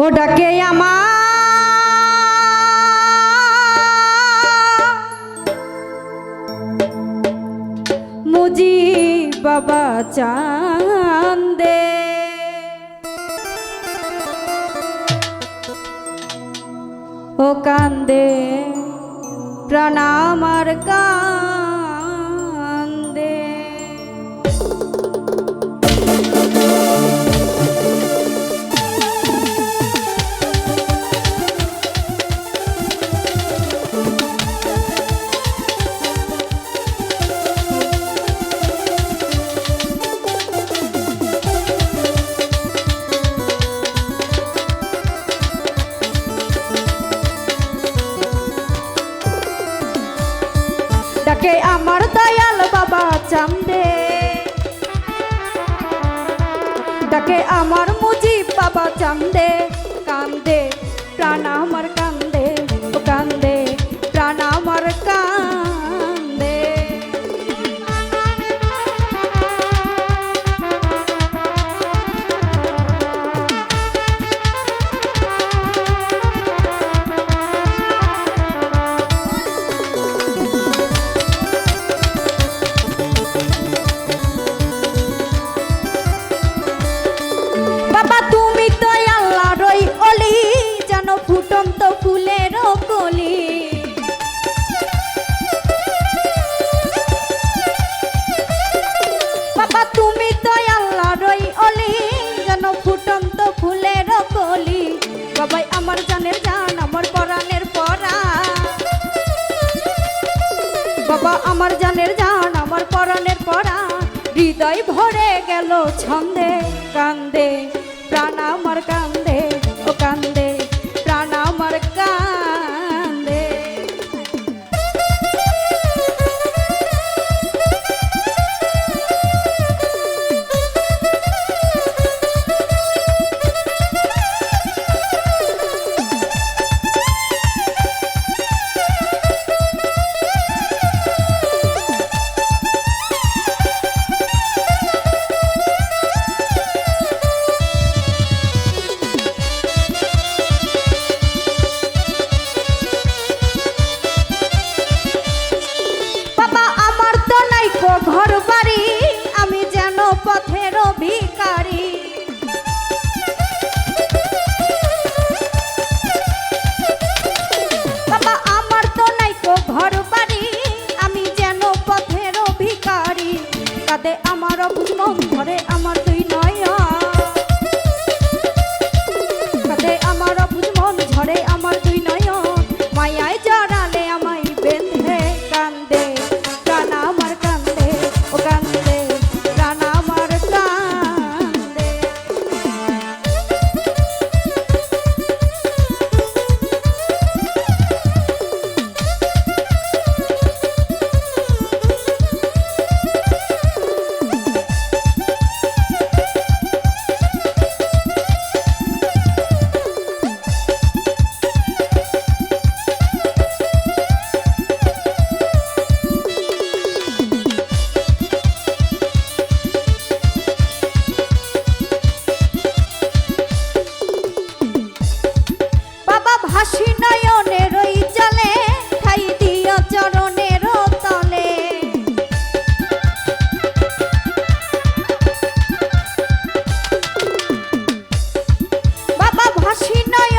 ও ডাকে আমার মুজি বাবা চান্দে ও কান্দে প্রাণ আমার কান্দে ডাকে আমার দয়াল বাবা চান্দে ডাকে আমার মুজিব বাবা চান্দে কান্দে প্রাণ আমার কান্দে ও কান্দে প্রাণ আমার কান্দে বাবা তুমি তো আল্লাহরই অলি জানো ফুটন্ত ফুলের কলি বাবা তুমি তো আল্লাহরই অলি জানো ফুটন্ত ফুলের কলি বাবাই আমার জানের জান আমার পরাণের পরা বাবা আমার জানের জান আমার পরাণের পরা হৃদয় ভরে গেল ছন্দে কান্দে প্রাণ আমার কান্দে ও কান্দে প্রাণ আমার কান্দে ঘর বাড়ি আমি যেন পথের ভিখারি বাবা আমার তো নাই কো ঘর বাড়ি আমি যেন পথের ভিখারি কাঁদে আমার অবুঝ মন ধরে আমার দুই নয়ন কাঁদে আমার অবুঝ মন ঝরে আমার দুই নয়ন মায়ায় জড়ালে আমায় বেঁধে কান্দে প্রাণ আমার কান্দে ও কান্দে প্রাণ আমার কান্দে হাসি নয়নের ওই জলে ঠাই দিও চরণের তলে বাবা ভাসি নয়